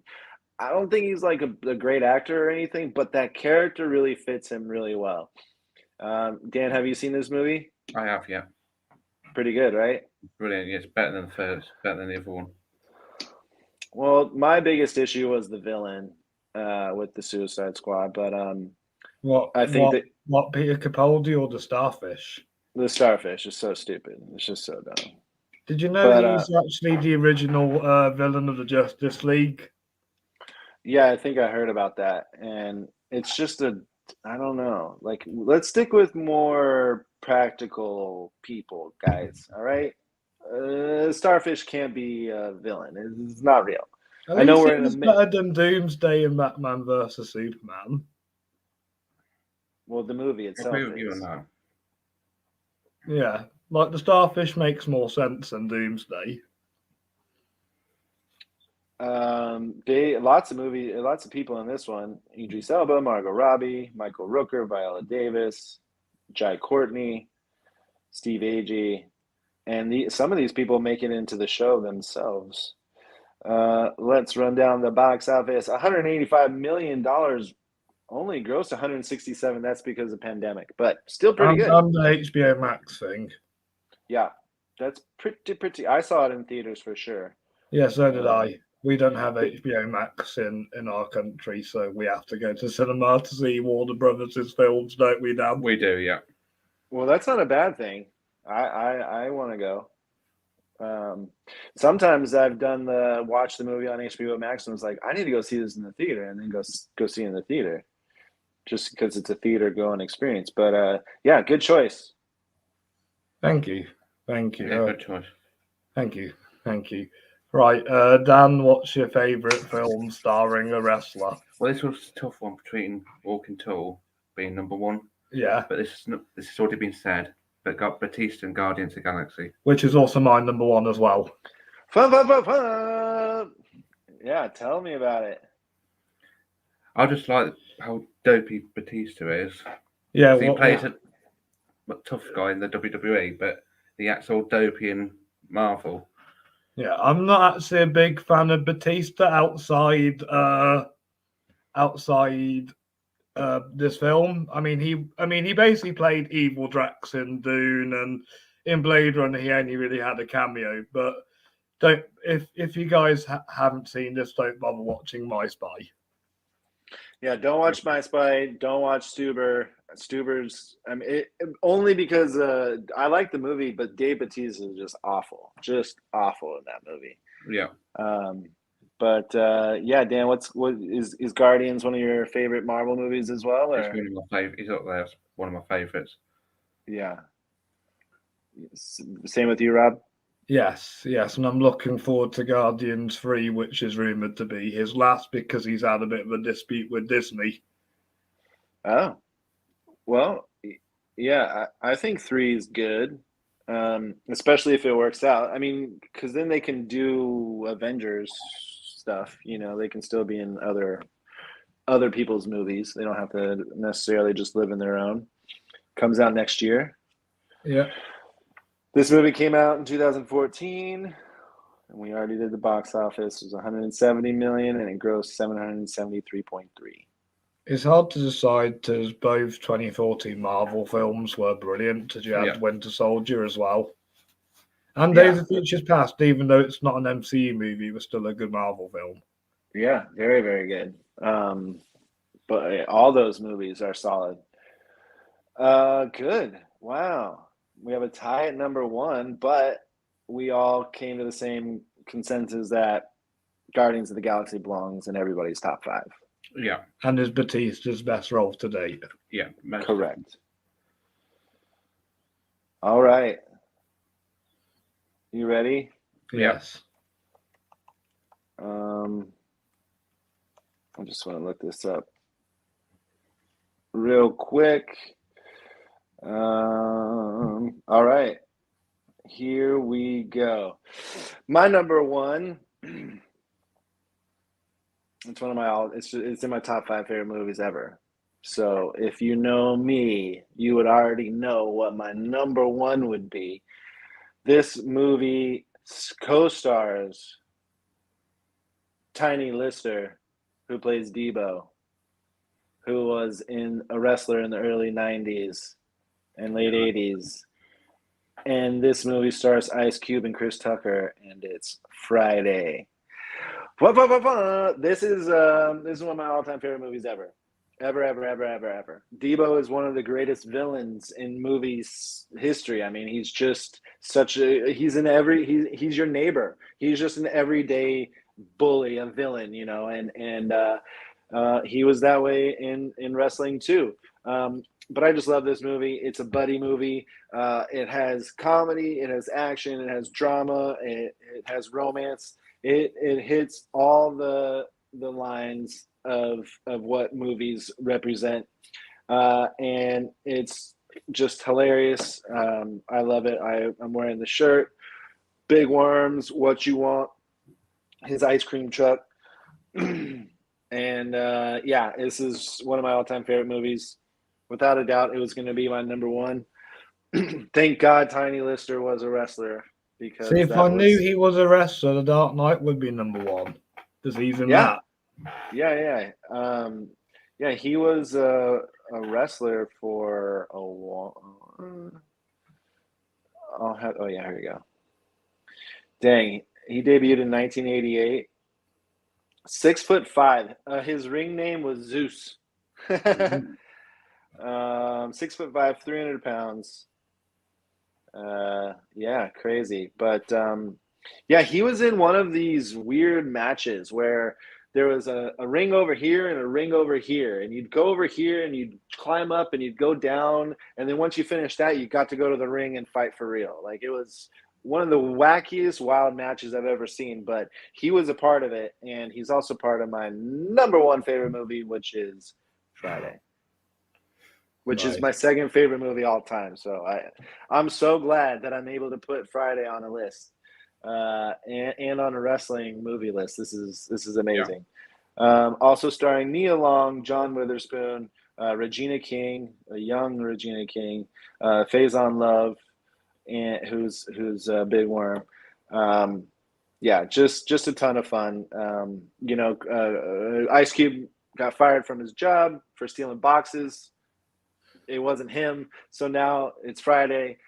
I don't think he's like a great actor or anything, but that character really fits him really well. Dan, have you seen this movie? I have, yeah. Pretty good, right? Brilliant. Yeah, it's better than the first, better than the other one. Well, my biggest issue was the villain with the Suicide Squad, but what Peter Capaldi or the Starfish? The Starfish is so stupid. It's just so dumb. Did you know he's actually the original villain of the Justice League? Yeah, I think I heard about that, and it's just I don't know. Let's stick with more practical people, guys. All right, Starfish can't be a villain. It's not real. I know we're in a better than Doomsday and Batman versus Superman. Well, the movie itself. I agree with you on that. Yeah, the Starfish makes more sense than Doomsday. Lots of people in this one: Idris Elba, Margot Robbie, Michael Rooker, Viola Davis, Jai Courtney, Steve Agee, and some of these people make it into the show themselves. Let's run down the box office. $185 million, only grossed 167. That's because of pandemic, but still pretty good. On the HBO Max thing. Yeah, that's pretty. I saw it in theaters for sure. Yeah, so did I. We don't have HBO Max in our country, so we have to go to cinema to see Warner Brothers' films, don't we, Dan? We do, yeah. Well, that's not a bad thing. I want to go. Sometimes I've watch the movie on HBO Max and was like, I need to go see this in the theater, and then go see it in the theater, just because it's a theater going experience. But yeah, good choice. Thank you. Yeah, good choice. Thank you. Right, Dan, what's your favourite film starring a wrestler? Well, this was a tough one between Walking Tall being number one. Yeah. But this has already been said. But got Batista and Guardians of the Galaxy. Which is also my number one as well. Fun. Yeah, tell me about it. I just like how dopey Batista is. Yeah, he plays a tough guy in the WWE, but he acts all dopey in Marvel. Yeah, I'm not actually a big fan of Batista outside this film. I mean, he basically played evil Drax in Dune, and in Blade Runner he only really had a cameo. But don't if you guys haven't seen this, don't bother watching My Spy. Yeah, don't watch My Spy. Don't watch Stuber. Stuber's, I mean, only because I like the movie, but Dave Bautista is just awful in that movie. Yeah. But yeah, Dan, what is Guardians one of your favorite Marvel movies as well? Or? It's one of my favorite. He's up there. It's one of my favorites. Yeah. Same with you, Rob? Yes, and I'm looking forward to Guardians 3, which is rumored to be his last because he's had a bit of a dispute with Disney. Oh, well, yeah, I think 3 is good, especially if it works out. I mean, because then they can do Avengers stuff. You know, they can still be in other people's movies. They don't have to necessarily just live in their own. Comes out next year. Yeah. This movie came out in 2014, and we already did the box office. It was 170 million, and it grossed 773.3. It's hard to decide because both 2014 Marvel films were brilliant. Because you had Winter Soldier as well, and Days of Future's Past, even though it's not an MCU movie, it was still a good Marvel film. Yeah, very, very good. But all those movies are solid. Good. Wow. We have a tie at number 1, but we all came to the same consensus that Guardians of the Galaxy belongs in everybody's top 5. Yeah. And is Batista's best role to date. Yeah. Correct. All right. You ready? Yes. I just want to look this up real quick. All right. Here we go. My number 1. It's one of my it's in my top 5 favorite movies ever. So if you know me, you would already know what my number 1 would be. This movie co-stars Tiny Lister, who plays Debo, who was a wrestler in the early 90s and late 80s. And this movie stars Ice Cube and Chris Tucker, and it's Friday. This is one of my all-time favorite movies ever. Ever. Debo is one of the greatest villains in movies history. I mean, he's just he's your neighbor. He's just an everyday bully, a villain, you know, and he was that way in wrestling too. But I just love this movie. It's a buddy movie. It has comedy, it has action, it has drama, it has romance. It hits all the lines of what movies represent, and it's just hilarious. I love it. I'm wearing the shirt. Big Worms, What You Want, his ice cream truck, and yeah, this is one of my all-time favorite movies. Without a doubt, it was going to be my number 1. Thank God Tiny Lister was a wrestler. Because see, if I knew he was a wrestler, The Dark Knight would be number 1. There's even that. Yeah. He was a wrestler for a while. Here we go. Dang, he debuted in 1988. 6'5". His ring name was Zeus. 6'5", 300 pounds. Yeah, crazy. But yeah, he was in one of these weird matches where there was a ring over here and a ring over here, and you'd go over here and you'd climb up and you'd go down, and then once you finish that, you got to go to the ring and fight for real. Like, it was one of the wackiest, wild matches I've ever seen, but he was a part of it, and he's also part of my number 1 favorite movie, which is Friday. Which is my second favorite movie all time. So I'm so glad that I'm able to put Friday on a list, and on a wrestling movie list. This is amazing. Yeah. Also starring Nia Long, John Witherspoon, Regina King, a young Regina King, Faison Love, and who's Big Worm. Yeah, just a ton of fun. Ice Cube, got fired from his job for stealing boxes. It wasn't him. So now it's Friday.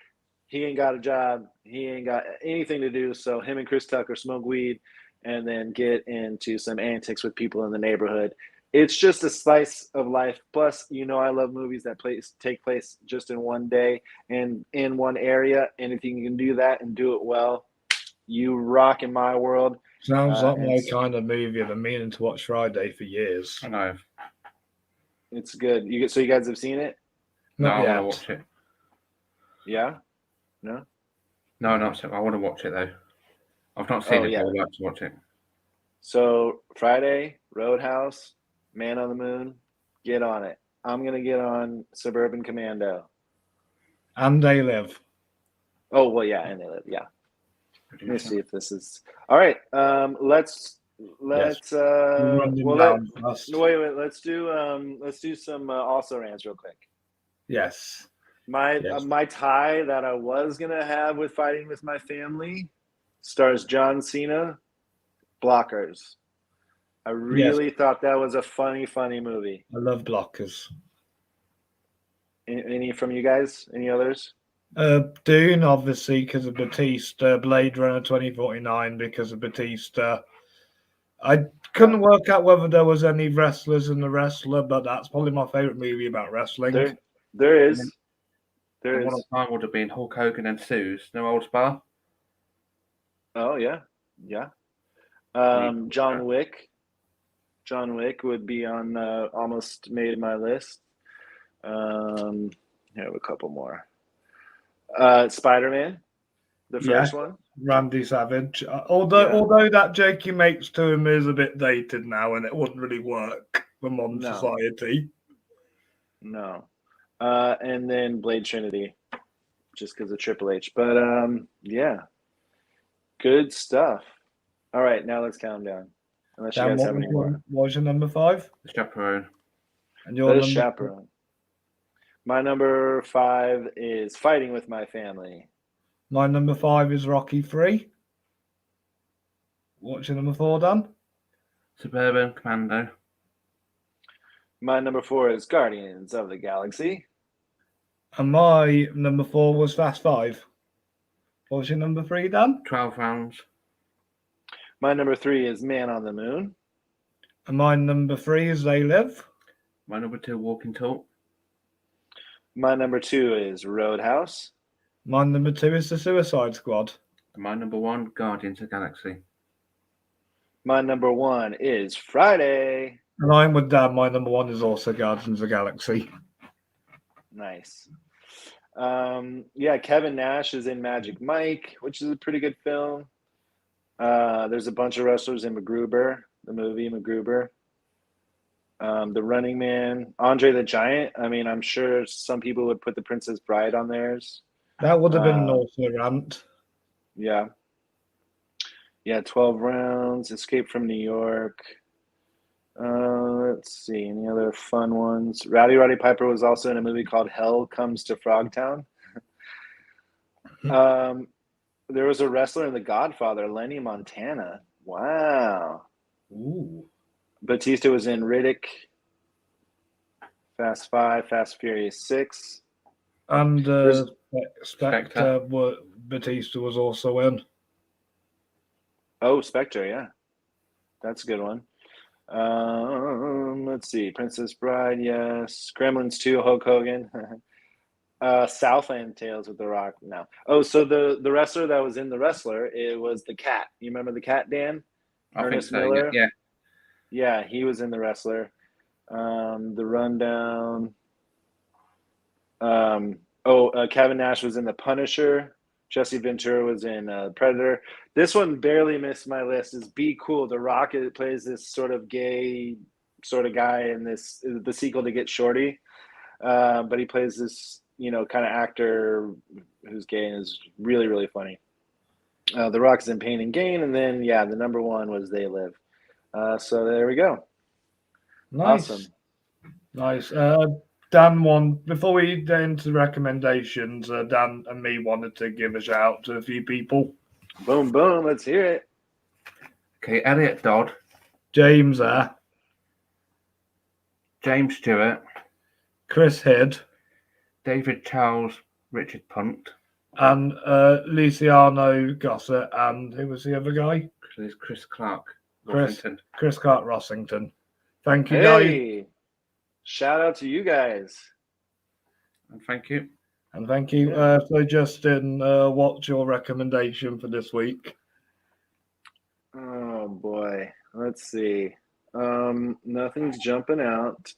He ain't got a job. He ain't got anything to do. So him and Chris Tucker smoke weed and then get into some antics with people in the neighborhood. It's just a slice of life. Plus, I love movies that take place just in one day and in one area. And if you can do that and do it well, you rock in my world. Sounds like my kind of movie. I've been meaning to watch Friday for years. I know. It's good. So you guys have seen it? No, Not I yet. want to watch it. Yeah? No? No, not so. I want to watch it though. I've not seen it, yeah. but I'd like to watch it. So Friday, Roadhouse, Man on the Moon, get on it. I'm going to get on Suburban Commando. And They Live. Oh, well, yeah, and They Live, yeah. Let me see if this is... All right, let's Run them well, down fast. wait, let's do some also rants real quick. Yes. My tie that I was going to have with Fighting With My Family stars John Cena, Blockers. I really thought that was a funny movie. I love Blockers. Any from you guys? Any others? Dune, obviously, because of Batista. Blade Runner 2049, because of Batista. I couldn't work out whether there was any wrestlers in The Wrestler, but that's probably my favorite movie about wrestling. There is. There one is. of time would have been Hulk Hogan and Sue's No Old Spa. Oh yeah. John Wick. John Wick would be on almost made my list. I have a couple more. Spider-Man, the first one. Randy Savage. Although that joke he makes to him is a bit dated now, and it wouldn't really work for modern society. No. And then Blade Trinity, just because of Triple H. But yeah, good stuff. All right, now let's count them down. Unless you guys have any more. What was your number 5? The Chaperone. And your number Chaperone. My number 5 is Fighting With My Family. My number 5 is Rocky 3. What's your number 4, Dan? Suburban Commando. My number 4 is Guardians of the Galaxy. And my number 4 was Fast 5. What was your number 3, Dan? 12 Rounds. My number 3 is Man on the Moon. And my number 3 is They Live. My number 2, Walking Talk. My number 2 is Roadhouse. My number 2 is The Suicide Squad. And my number 1, Guardians of the Galaxy. My number 1 is Friday. And I'm with Dan. My number 1 is also Guardians of the Galaxy. Nice. Kevin Nash is in Magic Mike, which is a pretty good film. There's a bunch of wrestlers in MacGruber, the movie MacGruber. The Running Man, Andre the Giant. I mean, I'm sure some people would put The Princess Bride on theirs. That would have been an awesome rant. Yeah. 12 Rounds, Escape from New York. Let's see, any other fun ones? Roddy Piper was also in a movie called Hell Comes to Frogtown. There was a wrestler in The Godfather, Lenny Montana. Wow. Ooh. Batista was in Riddick, Fast 5, Fast Furious 6. And Spectre, Batista was also in. Oh, Spectre, yeah. That's a good one. Let's see. Princess Bride, yes. Gremlins 2, Hulk Hogan. Southland Tales with The Rock. No. Oh, so the wrestler that was in The Wrestler, it was the Cat. You remember the Cat, Dan? Ernest Miller? Yeah. Yeah, he was in The Wrestler. The Rundown. Kevin Nash was in The Punisher. Jesse Ventura was in Predator. This one barely missed my list. Is Be Cool. The Rock plays this sort of gay sort of guy in the sequel to Get Shorty. But he plays this, kind of actor who's gay and is really, really funny. The Rock is in Pain and Gain. And then, the number 1 was They Live. So there we go. Nice. Awesome. Nice. Dan before we get into recommendations, Dan and me wanted to give a shout out to a few people. Boom, boom. Let's hear it. Okay, Elliot Dodd. James there. James Stewart, Chris Hidd, David Charles, Richard Punt, and Luciano Gossett, and who was the other guy? Chris Clark, Chris Rossington. Clark Rossington. Thank you, guys. Hey, shout out to you guys. And thank you. And thank you. So, Justin, what's your recommendation for this week? Oh boy, let's see. Nothing's jumping out,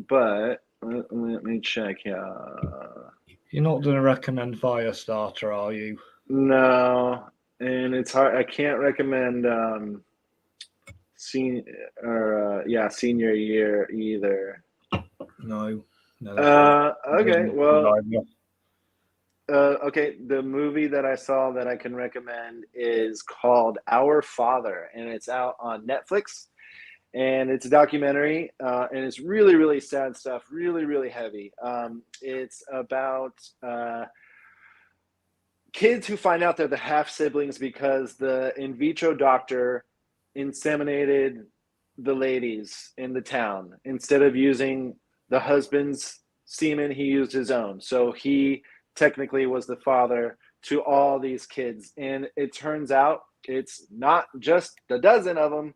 but let me check here. You're not going to recommend Firestarter, are you? No, and it's hard. I can't recommend senior year either. No. Okay, well, okay. The movie that I saw that I can recommend is called Our Father, and it's out on Netflix. And it's a documentary, and it's really, really sad stuff, really, really heavy. It's about kids who find out they're the half-siblings because the in vitro doctor inseminated the ladies in the town. Instead of using the husband's semen, he used his own. So he technically was the father to all these kids. And it turns out it's not just a dozen of them.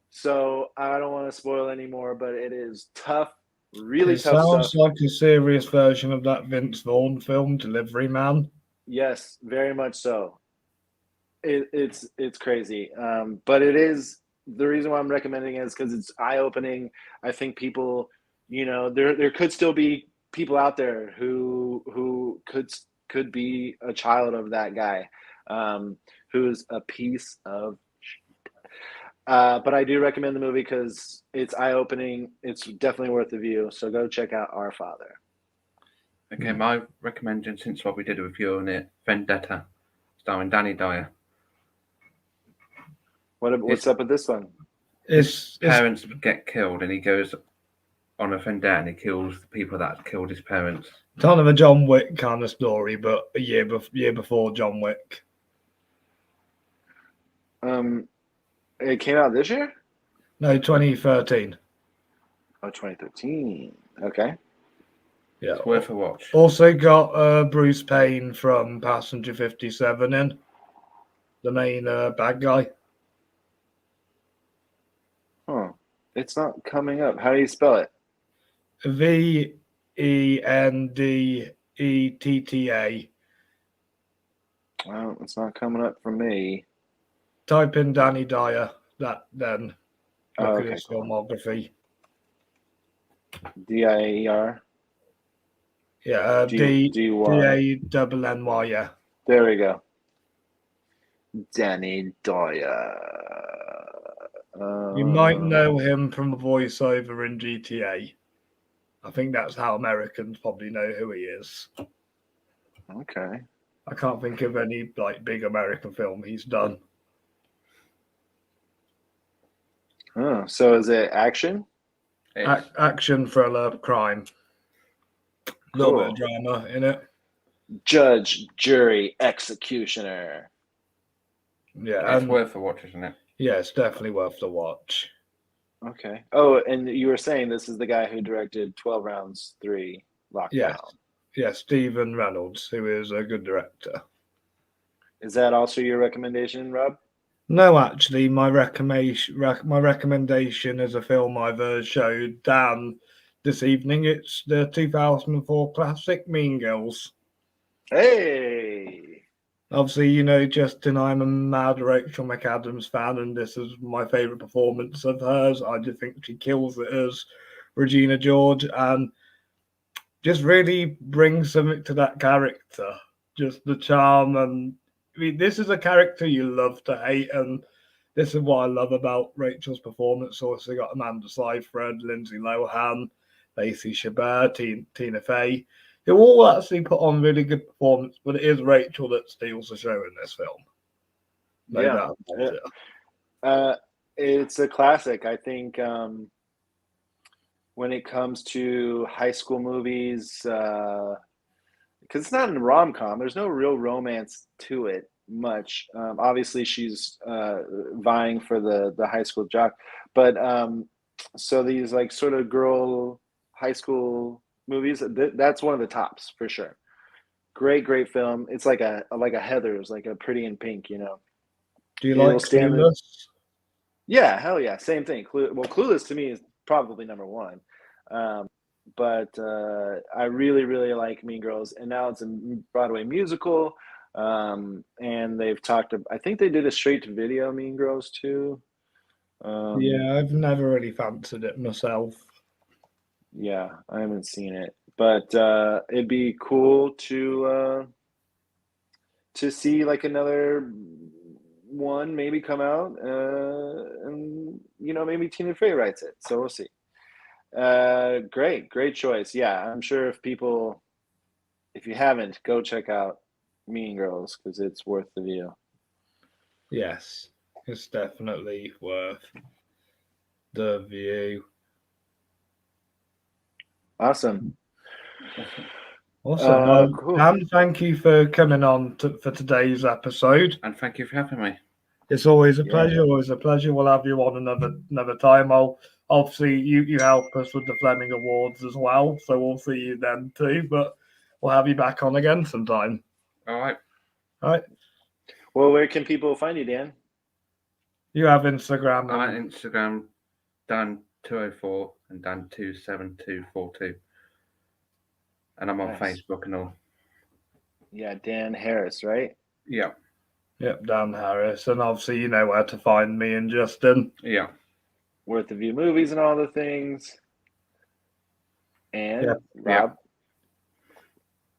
So I don't want to spoil anymore, but it is tough, really tough stuff. Sounds like a serious version of that Vince Vaughn film, Delivery Man. Yes, very much so. It's crazy, but it is the reason why I'm recommending it is because it's eye-opening. I think people, there could still be people out there who could be a child of that guy, who's a piece of shit. But I do recommend the movie because it's eye-opening. It's definitely worth the view. So go check out Our Father. Okay, my recommendation since what we did with you on it, Vendetta, starring Danny Dyer. What's up with this one? His parents get killed, and he goes on a vendetta and he kills the people that killed his parents. Kind of a John Wick kind of story, but a year before John Wick. It came out this year? No, 2013. Oh, 2013. Okay. Yeah, It's worth a watch. Also got Bruce Payne from Passenger 57 in, the main bad guy. Huh. It's not coming up. How do you spell it? Vendetta. Well, it's not coming up for me. Type in Danny Dyer, then look at his cool. filmography. Dier. Yeah, D-A-N-N-Y, yeah. There we go. Danny Dyer. You might know him from a voiceover in GTA. I think that's how Americans probably know who he is. Okay. I can't think of any big American film he's done. Oh, so is it action? Action, thriller, crime. A little bit of drama in it. Judge, jury, executioner. Yeah, it's worth a watch, isn't it? Yeah, it's definitely worth the watch. Okay. Oh, and you were saying this is the guy who directed 12 Rounds 3 Lockdown. Yes, Stephen Reynolds, who is a good director. Is that also your recommendation, Rob? No, actually, my recommendation is a film I've showed Dan this evening. It's the 2004 classic Mean Girls. Hey! Obviously, Justin, I'm a mad Rachel McAdams fan, and this is my favourite performance of hers. I just think she kills it as Regina George and just really brings something to that character. Just the charm and this is a character you love to hate, and this is what I love about Rachel's performance. Also got Amanda Seyfried, Lindsay Lohan, Lacey Chabert, Tina Fey, who all actually put on really good performance, but it is Rachel that steals the show in this film. It's a classic. I think when it comes to high school movies, because it's not a rom-com, there's no real romance to it much. Obviously, she's vying for the high school jock, but So these like sort of girl high school movies, that's one of the tops for sure. Great film. It's like a Heathers, like a Pretty in Pink, you know. Do you It'll like stand the- Clueless? Yeah, hell yeah, same thing. Clueless to me is probably number one. But I really like Mean Girls, and now it's a Broadway musical. And they've talked. I think they did a straight to video Mean Girls too. Yeah, I've never really fancied it myself. Yeah, I haven't seen it, but it'd be cool to see like another one maybe come out, and you know, maybe Tina Fey writes it. So we'll see. Great choice. Yeah, I'm sure if you haven't, go check out Mean Girls because it's worth the view. Yes, it's definitely worth the view. Awesome. Awesome. Cool. Dan, thank you for coming on for today's episode. And thank you for having me. It's always a Yeah. pleasure. Always a pleasure. We'll have you on another time. I'll obviously you help us with the Fleming Awards as well, so we'll see you then too. But we'll have you back on again sometime. All right. All right. Well, where can people find you, Dan? You have Instagram. I'm on Instagram, Dan204 and Dan27242. And I'm on Nice. Facebook and all. Yeah, Dan Harris, right? Yeah. Yep, Dan Harris. And obviously you know where to find me and Justin. Yeah. Worth the View movies and all the things. And Yeah. Rob.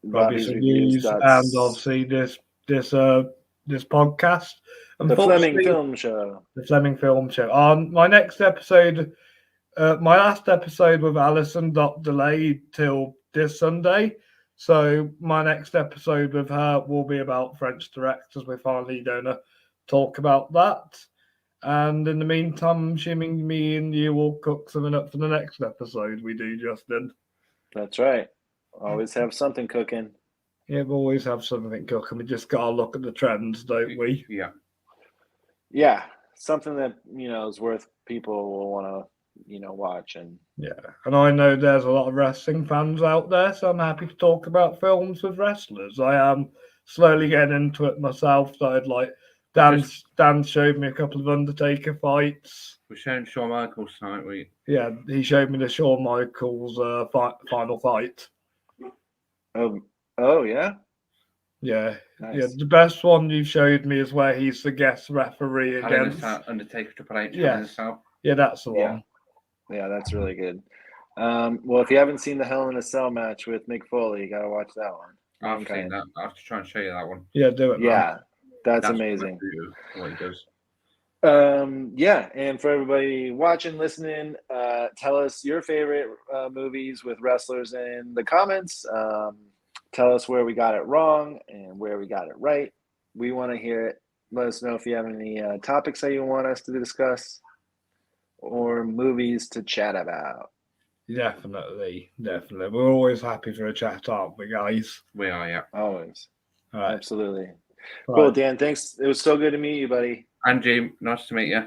Robbie's Reviews and obviously this podcast. The Fleming Film Show. The Fleming Film Show. On my next episode, my last episode with Alison got delayed till this Sunday. So my next episode with her will be about French directors. We're finally going to talk about that. And in the meantime, I'm assuming me and you will cook something up for the next episode we do, Justin. That's right. Always have something cooking. Yeah, we always have something cooking. We just got to look at the trends, don't we? Yeah. Yeah, something that, you know, is worth people will want to, you know, watch. And Yeah, and I know there's a lot of wrestling fans out there, so I'm happy to talk about films with wrestlers. I am slowly getting into it myself. So I'd like Dan showed me a couple of Undertaker fights. We're showing Shawn Michaels tonight. Yeah, he showed me the Shawn Michaels final fight. Oh yeah. Yeah, Nice. yeah. The best one you showed me is where he's the guest referee against Undertaker Triple H. Yes. Yeah, that's the one. Yeah, that's really good. Well, if you haven't seen the Hell in a Cell match with Mick Foley, you gotta watch that one. I've seen that. I have to try and show you that one. Yeah, do it. Man. Yeah, that's amazing. What he does. Yeah, and for everybody watching, listening, tell us your favorite movies with wrestlers in the comments. Tell us where we got it wrong and where we got it right. We want to hear it. Let us know if you have any topics that you want us to discuss or movies to chat about. Definitely. We're always happy for a chat, aren't we, guys? We are, yeah. Always. All right. Absolutely. Right. Cool, Dan. Thanks. It was so good to meet you, buddy. And Jim, nice to meet you.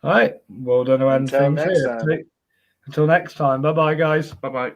All right. Well done. Until next time. Until next time. Bye-bye, guys. Bye-bye.